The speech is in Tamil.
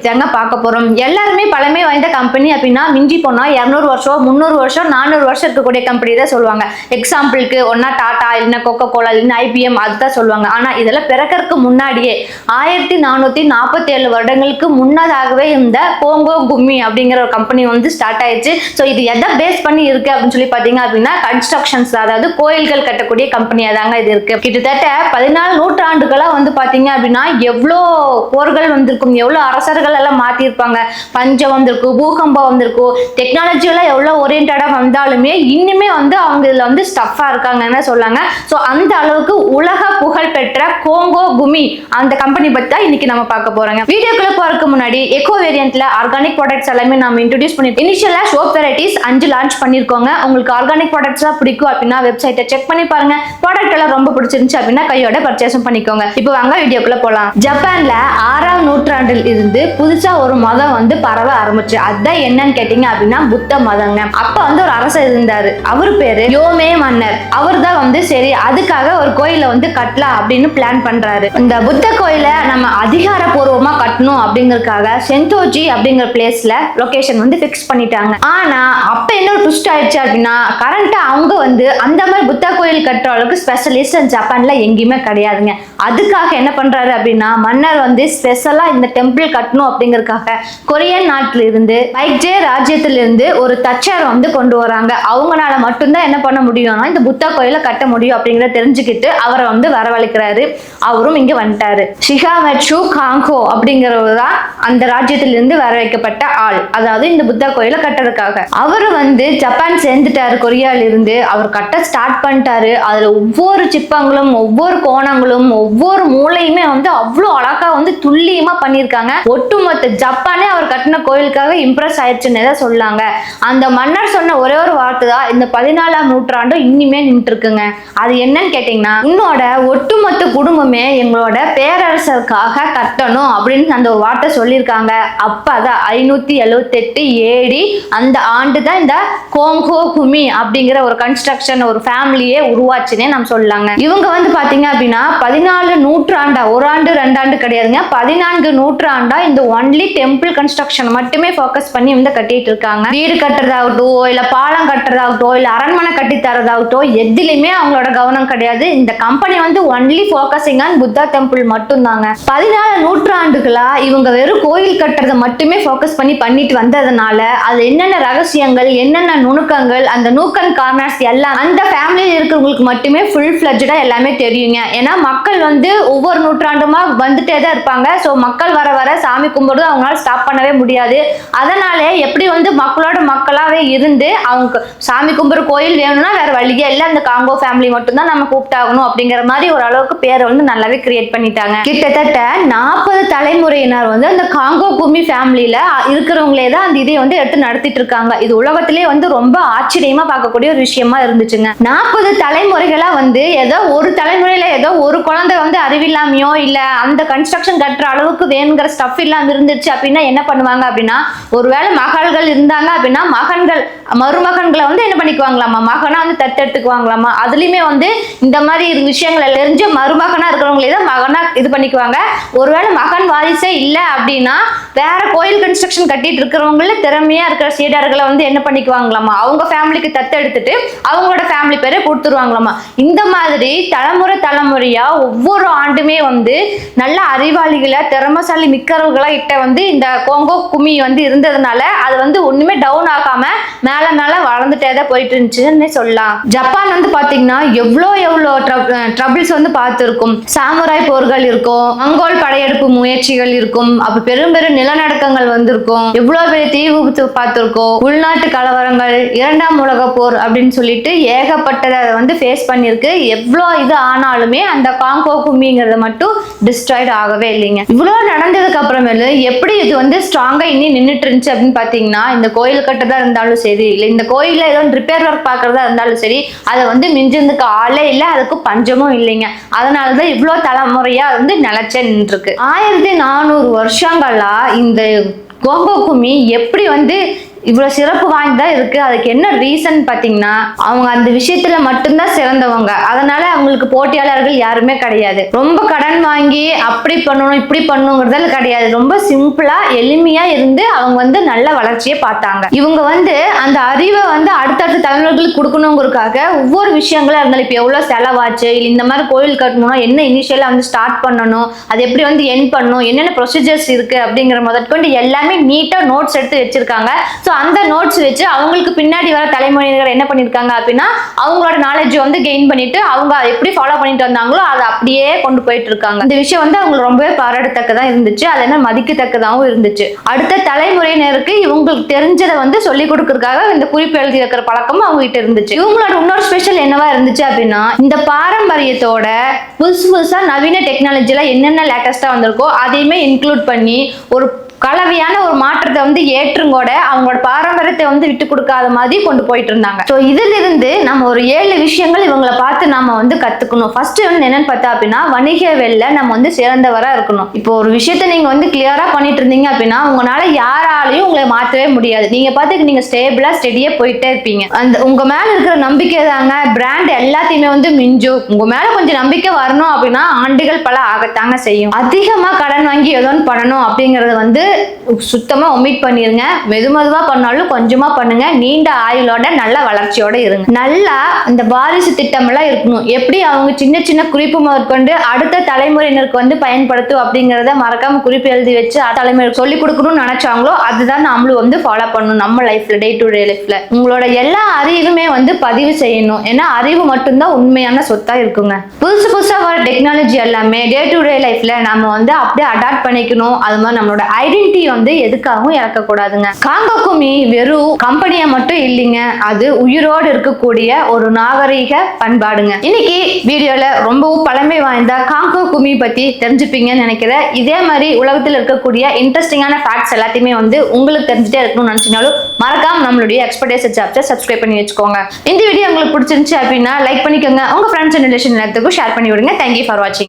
தாங்க பார்க்க போறோம். எல்லாருமே பழமை வாய்ந்த கம்பெனி அப்படின்னா மிஞ்சி போனா 200 வருஷம் 300 வருஷம் 400 வருஷம் இருக்கக்கூடிய கம்பெனி தான் சொல்லுவாங்க. எக்ஸாம்பிளுக்கு ஒன்னா டாடா இல்லைன்னா கொக்கோ கோலா இல்லைன்னா ஐபிஎம் அதுதான் சொல்லுவாங்க. ஆனா இதெல்லாம் பிறக்கறதுக்கு முன்னாடியே 1447 வருடங்களுக்கு முன்னதாகவே இந்த கோங்கோ கும்மி அப்படிங்கிற ஒரு கம்பெனி வந்து ஸ்டார்ட் ஆயிடுச்சு. ஸோ இது எதை பேஸ் பண்ணி இருக்கு அப்படின்னு சொல்லி பாத்தீங்க அப்படின்னா கன்ஸ்ட்ரக்ஷன்ஸ், அதாவது கோயில்கள் கட்டக்கூடிய கம்பெனியா தாங்க இது இருக்கு. கிட்டத்தட்ட 14 நூற்றாண்டுகளா வந்து பாத்தீங்க அப்படின்னா எவ்வளோ போர்கள் வந்திருக்கும், எவ்வளவு அரசர்கள் எல்லாம் மாத்திருப்பாங்க, பஞ்சம் வந்திருக்கும், பூகம்பம் வந்திருக்கும், டெக்னாலஜி எல்லாம் எவ்வளவு ஓரியன்டா வந்தாலுமே இன்னுமே வந்து அவங்க இதுல வந்து ஸ்டஃபா இருக்காங்கன்னு சொல்லாங்க. ஸோ அந்த அளவுக்கு உலக புகழ் பெற்ற கோங்கோ குமி அந்த கம்பெனி பத்தி தான் இன்னைக்கு நம்ம பார்க்க போறோங்க. வீடியோக்குள்ள போறதுக்கு முன்னாடி எக்கோ வேரியன்ட்ல ஆர்கானிக் ப்ராடக்ட்ஸ் எல்லாமே நம்ம இன்ட்ரோடியூஸ் பண்ணி இனிஷியலா சோப் வெரைட்டிஸ் 5 லான்ச் பண்ணிருக்கோங்க. உங்களுக்கு ஆர்கானிக் ப்ராடக்ட்ஸ் தான் பிடிக்கும் அப்படின்னா வெப்சைட்டை செக் பண்ணி பாருங்க. ப்ராடக்ட் எல்லாம் ரொம்ப பிடிச்சிருந்துச்சு அப்படின்னா கையோட பர்ச்சேஸ் பண்ணிக்கோங்க. இப்போ வாங்க வீடியோக்குள்ள போலாம். ஜப்பான்ல 6ஆம் நூற்றாண்டில் இருந்து புதுசா ஒரு மதம் வந்து பரவ ஆரம்பிச்சு. அதான் என்னன்னு கேட்டீங்க அப்படின்னா புத்த மதங்க. அப்ப வந்து ஒரு அரசர் இருந்தாரு, அவர் பேரு யோமே மன்னர். அவர் தான் வந்து சரி அதுக்காக ஒரு கோயில வந்து கட்டலாம் அப்படின்னு பிளான் பண்றாரு. இந்த புத்த கோயிலை நம்ம அதிகாரப்பூர்வமா கட்டணும் அப்படிங்கறதுக்காக சென்டோஜி அப்படிங்கிற பிளேஸ்ல லொகேஷன் வந்து பிக்ஸ் பண்ணிட்டாங்க. ஆனா அப்ப என்ன ஒரு ட்விஸ்ட் ஆயிடுச்சு அப்படின்னா கரண்டா அவங்க வந்து அந்த மாதிரி புத்த கோயில் கட்டுற அளவுக்கு ஸ்பெஷலிஸ்ட் ஜப்பான்ல எங்கேயுமே கிடையாதுங்க. அதுக்காக என்ன பண்றாரு அப்படின்னா மன்னர் வந்து ஸ்பெஷலா இந்த டெம்பிள் கட்டணும் அப்படிங்கறதுக்காக கொரியன் நாட்டில இருந்து பைக்ஜே ராஜ்யத்தில இருந்து ஒரு தச்சர் வந்து கொண்டு வராங்க. அவங்களால மட்டும்தான் என்ன பண்ண முடியும்னா இந்த புத்த கோயிலை கட்ட முடியும் அப்படிங்கறத தெரிஞ்சுக்கிட்டு அவரை வந்து வரவழைக்கிறாரு. அவரும் இங்க வந்துட்டாரு. ஷிகாமெட்சு காங்கோ அப்படிங்கிறவர் தான் அந்த ராஜ்யத்திலிருந்து வர வைக்கப்பட்ட ஆள், அதாவது இந்த புத்த கோயிலை கட்டுறதுக்காக. அவரு வந்து ஜப்பான் சேர்ந்துட்டாரு கொரியால இருந்து. அவர் கட்ட ஸ்டார்ட் பண்ணிட்டாரு. அதுல ஒவ்வொரு சிப்பங்களும் ஒவ்வொரு கோணங்களும் ஒவ்வொரு மூலையுமே வந்து அவ்வளவு அழகா வந்து துல்லியமா பண்ணியிருக்காங்க. ஒட்டுமொத்த ஜப்பானே அவர் கட்டின கோயிலுக்காக இம்ப்ரெஸ் ஆயிடுச்சுன்னு தான் சொல்லாங்க. அந்த மன்னர் சொன்ன ஒரே ஒரு வார்த்தை தான் இந்த 14ஆம் நூற்றாண்டு இன்னிமே நின்று இருக்குங்க. அது என்னன்னு கேட்டீங்கன்னா உன்னோட ஒட்டுமொத்த குடும்பமே எங்களோட பேரரசருக்காக கட்டணும் அப்படின்னு அந்த ஒரு வார்த்தை சொல்லியிருக்காங்க. அப்பதான் 578 ஏடி அந்த ஆண்டு தான் இந்த கோங்கோ குமி அப்படிங்கிற ஒரு கன்ஸ்ட்ரக்ஷன் ஒரு ஃபேமிலியே உருவாச்சுன்னே நம்ம சொல்லலாங்க. இவங்க வந்து பாத்தீங்க அப்படின்னா 14 நூற்றாண்டா, ஒரு ஆண்டு 2 ஆண்டு கிடையாதுங்க, 14 நூற்றாண்டா இந்த ஒன்லி டெம்பிள் கன்ஸ்ட்ரக்ஷன் மட்டுமே ஃபோக்கஸ் பண்ணி வந்து கட்டிட்டு இருக்காங்க. வீடு கட்டுறதாகட்டும் இல்ல பாலம் கட்டுறதாகட்டும் இல்ல அரண்மனை கட்டி தரதாகட்டும் எதுலையுமே அவங்களோட கவனம் கிடையாது. இந்த கம்பெனி வந்து only focusing on Buddha temple மட்டும் தாங்க. 14 நூற்றாண்டுகளா இவங்க வெறும் கோயில் கட்டுறதை மட்டுமே ஃபோக்கஸ் பண்ணி பண்ணிட்டு வந்ததுனால அது என்னென்ன ரகசியங்கள் என்னென்ன நுணுக்கங்கள் அந்த நூக்கன் கார்னர்ஸ் எல்லாம் அந்த ஃபேமிலியில் இருக்கிறவங்களுக்கு மட்டுமே ஃபுல் ஃபிளட்ஜா எல்லாமே தெரியுங்க. ஏன்னா மக்கள் வந்து ஒவ்வொரு நூற்றாண்டுமா வந்துட்டே தான் இருப்பாங்க. ஸோ மக்கள் வர வர சாமி கும்பிடுறது அவங்களால ஸ்டாப் பண்ணவே முடியாது. அதனாலே எப்படி வந்து மக்களோட மக்களாவே இருந்து அவங்க சாமி கும்பிடுற கோயில் வேணும்னா வேற வழியே இல்லை, அந்த காங்கோ ஃபேமிலி மட்டும்தான் நம்ம கூப்பிட்டாகணும் அப்படிங்கிற மாதிரி ஒரு அளவுக்கு பேரை வந்து நல்லாவே கிரியேட் பண்ணிட்டாங்க. கிட்டத்தட்ட 40 தலைமுறையினர் வந்து அந்த காங்கோ கும்மி ஃபேமிலியில இருக்கிறவங்களே தான் அந்த இதை வந்து எடுத்து நடத்திட்டு இருக்காங்க. இது உலகத்திலே வந்து ரொம்ப ஆச்சரியமா பார்க்கக்கூடிய ஒரு விஷயமா இருந்துச்சுங்க. 40 தலைமுறைகளா வந்து ஏதோ ஒரு தலைமுறையில ஏதோ ஒரு குழந்தை வந்து அறிவில்லாமையோ இல்ல அந்த கன்ஸ்ட்ரக்ஷன் கட்டுற அளவுக்கு வேணுங்கிற ஸ்டஃப் இல்லாம இருந்துச்சு அப்படின்னா என்ன பண்ணுவாங்க அப்படின்னா ஒருவேளை மகள்கள் இருந்தாங்க அப்படின்னா மகன்கள் மருமகன்களை வந்து என்ன பண்ணிக்குவாங்களாமா, மகனா வந்து தத்தெடுத்துக்குவாங்களாமா. அதுலயுமே வந்து இந்த மாதிரி விஷயங்கள் தெரிஞ்சு மருமகனா இருக்கிறவங்களே தான் மகனா இது பண்ணிக்குவாங்க. ஒருவேளை மகன் வாரிசே இல்லை அப்படின்னா வேற கோயில் கன்ஸ்ட்ரக்ஷன் கட்டிட்டு இருக்கிறவங்கள திறமையா இருக்கிற சீடர்களை வந்து என்ன பண்ணிக்குவாங்களாமா, அவங்க ஃபேமிலிக்கு தத்தெடுத்துட்டு அவங்களோட ஃபேமிலி பேரை கொடுத்துருவாங்களாமா. இந்த மாதிரி தலைமுறையா ஒவ்வொரு ஆண்டுமே வந்து நல்ல அறிவாளிகளை திறமசாலி மிக்கவர்களா கிட்ட வந்து இந்த கோங்கோ கும்மி வந்து இருந்ததுனால அது வந்து ஒண்ணுமே டவுன் ஆகாம மேல மேல வளர்ந்துட்டே தான் போயிட்டு இருந்துச்சுன்னு சொல்லலாம். ஜப்பான் வந்து பாத்தீங்கன்னா எவ்வளோ ட்ரபிள்ஸ் வந்து பார்த்துருக்கும். சாமுராய் போர்கள் இருக்கும், மங்கோல் படையெடுப்பு முயற்சிகள் இருக்கும், அப்ப பெரும் பெரும் நிலநடுக்கங்கள் வந்திருக்கும், எவ்வளவு பெரிய தீ விபத்து பார்த்திருக்கோம், உள்நாட்டு கலவரங்கள், 2ஆம் உலக போர் அப்படின்னு சொல்லிட்டு ஏகப்பட்டதை வந்து ஃபேஸ் பண்ணிருக்கு. எவ்வளோ இது ஆனாலுமே அந்த காங்கோ கும்மிங்கிறத மட்டும் டிஸ்ட்ராய்ட் ஆகவே இல்லைங்க. இவ்வளவு நடந்ததுக்கு அப்புறமேலு எப்படி இது வந்து ஸ்ட்ராங்கா இன்னி நின்றுட்டு இருந்துச்சு அப்படின்னு பாத்தீங்கன்னா இந்த கோயில் கட்டதா இருந்தாலும் சரி இல்ல இந்த கோயில்ல ஏதோ ரிப்பேர் ஒர்க் பாக்குறதா இருந்தாலும் சரி அதை வந்து மிஞ்சினதுக்கு ஆளே இல்லை, அதுக்கு பஞ்சமும் இல்லைங்க. அதனாலதான் இவ்வளவு தலைமுறையா வந்து நிலைச்சே நின்று இருக்கு. 1400 வருஷங்களா இந்த கோங்கோ கும்மி எப்படி வந்து இவ்வளவு சிறப்பு வாய்ந்ததா இருக்கு. அதுக்கு என்ன ரீசன் பாத்தீங்கன்னா, அவங்க அந்த விஷயத்துல மட்டும்தான் சிறந்தவங்க. அதனால அவங்களுக்கு போட்டியாளர்கள் யாருமே கிடையாது. ரொம்ப கடன் வாங்கி அப்படி பண்ணணும் இப்படி பண்ணணுங்கிறதால கிடையாது. ரொம்ப சிம்பிளா எளிமையா இருந்து அவங்க வந்து நல்ல வளர்ச்சியை பார்த்தாங்க. இவங்க வந்து அந்த அறிவை வந்து அடுத்தடுத்த தலைமுறைகளுக்கு கொடுக்கணுங்கிறதுக்காக ஒவ்வொரு விஷயங்களா இருந்தாலும், இப்ப எவ்வளவு செலவாச்சு, இல்ல இந்த மாதிரி கோயில் கட்டணும்னா என்ன இனிஷியலா வந்து ஸ்டார்ட் பண்ணணும், அது எப்படி வந்து எண்ட் பண்ணணும், என்னென்ன ப்ரொசீஜர்ஸ் இருக்கு அப்படிங்கிற முதற்கொண்டு எல்லாமே நீட்டா நோட்ஸ் எடுத்து வச்சிருக்காங்க. ஸோ அந்த நோட்ஸ் வச்சு அவங்களுக்கு பின்னாடி வர தலைமுறையினர் என்ன பண்ணிருக்காங்க அப்படின்னா, அவங்களோட நாலேஜ் வந்து கெயின் பண்ணிட்டு அவங்க அதை எப்படி ஃபாலோ பண்ணிட்டு வந்தாங்களோ அதை அப்படியே கொண்டு போயிட்டு இருக்காங்க. இந்த விஷயம் வந்து அவங்களுக்கு ரொம்பவே பாராட்டத்தக்கதா இருந்துச்சு. அது என்ன மதிக்கத்தக்கதாகவும் இருந்துச்சு. அடுத்த தலைமுறையினருக்கு இவங்களுக்கு தெரிஞ்சதை வந்து சொல்லிக் கொடுக்கறதுக்காக இந்த குறிப்பு எழுதி வைக்கிற பழக்கம் அவங்க கிட்ட இருந்துச்சு. இவங்களோட இன்னொரு ஸ்பெஷல் என்னவா இருந்துச்சு அப்படின்னா, இந்த பாரம்பரியத்தோட புதுசா நவீன டெக்னாலஜில என்னென்ன லேட்டஸ்டா வந்திருக்கோ அதையுமே இன்க்ளூட் பண்ணி ஒரு கலவையான ஒரு மாற்றத்தை வந்து ஏற்றுங்கோட அவங்களோட பாரம்பரியத்தை வந்து விட்டு கொடுக்காத மாதிரி கொண்டு போயிட்டு இருந்தாங்க. ஸோ இதுல இருந்து நம்ம ஒரு 7 விஷயங்கள் இவங்களை பார்த்து நாம வந்து கத்துக்கணும். ஃபர்ஸ்ட் வந்து என்னன்னு பார்த்தா அப்படின்னா, வணிகவியல்ல நம்ம வந்து சிறந்தவரா இருக்கணும். இப்போ ஒரு விஷயத்த நீங்க வந்து கிளியரா பண்ணிட்டு இருந்தீங்க அப்படின்னா உங்களால யாராலையும் உங்களை மாற்றவே முடியாது. நீங்க பார்த்து நீங்க ஸ்டேபிளா ஸ்டெடியா போயிட்டே இருப்பீங்க. அந்த உங்க மேல இருக்கிற நம்பிக்கை தாங்க பிராண்ட் எல்லாத்தையுமே வந்து மிஞ்சும். உங்க மேல கொஞ்சம் நம்பிக்கை வரணும் அப்படின்னா ஆண்டுகள் பல ஆகத்தாங்க செய்யும். அதிகமா கடன் வாங்கி ஏதோ பண்ணணும் அப்படிங்கறது வந்து சுத்தமா ஒமிட் பண்ணிருங்க. மெதுவா பண்ணாலும் கொஞ்சமா பண்ணுங்க. நீண்ட ஆயுளோட நல்ல வளர்ச்சியோட இருங்க. நல்லா இந்த வாரிசு திட்டம் எல்லாம் இருக்கணும். எப்படி அவங்க சின்ன சின்ன குறிப்பு முதற்கொண்டு அடுத்த தலைமுறையினருக்கு வந்து பயன்படுத்தும் அப்படிங்கறத மறக்காம குறிப்பு எழுதி வச்சு தலைமுறைக்கு சொல்லி கொடுக்கணும்னு நினைச்சாங்களோ அதுதான் நம்மளும் வந்து ஃபாலோ பண்ணணும் நம்ம லைஃப்ல, டே டு டே லைஃப்ல. உங்களோட எல்லா அறிவுமே வந்து பதிவு செய்யணும். ஏன்னா அறிவு மட்டும்தான் உண்மையான சொத்தா இருக்குங்க. புதுசா வர டெக்னாலஜி எல்லாமே டே டு டே லைஃப்ல நம்ம வந்து அப்படியே அடாப்ட் பண்ணிக்கணும். அது மாதிரி நம்மளோட ஐடென்டிட்டி வந்து எதுக்காகவும் இழக்க கூடாதுங்க. காங்கோ குமி வெறும் கம்பெனியா மட்டும் இல்லைங்க, அது உயிரோடு இருக்கக்கூடிய ஒரு நாகரீக பண்பாடுங்க. இன்னைக்கு வீடியோல ரொம்பவும் பழமை வாய்ந்த காங்கோ குமி பத்தி தெரிஞ்சுப்பீங்கன்னு நினைக்கிறேன். இதே மாதிரி உலகத்தில் இருக்கக்கூடிய இன்ட்ரெஸ்டிங்கான ஃபேக்ட்ஸ் எல்லாத்தையுமே வந்து உங்களுக்கு தெரிஞ்சுட்டே இருக்கணும்னு நினைச்சீங்கனாலும் மறக்காம நம்மளுடைய எக்ஸ்பர்டைஸ் சாப்டரை சப்ஸ்கிரைப் பண்ணி வச்சுக்கோங்க. இந்த வீடியோ உங்களுக்கு பிடிச்சிருந்துச்சு அப்படின்னா லைக் பண்ணிக்கோங்க. உங்க ஃப்ரெண்ட்ஸ் அண்ட் ரிலேஷன் எல்லாத்துக்கும் ஷேர் பண்ணி விடுங்க. தேங்க்யூ ஃபார் வாட்சிங்.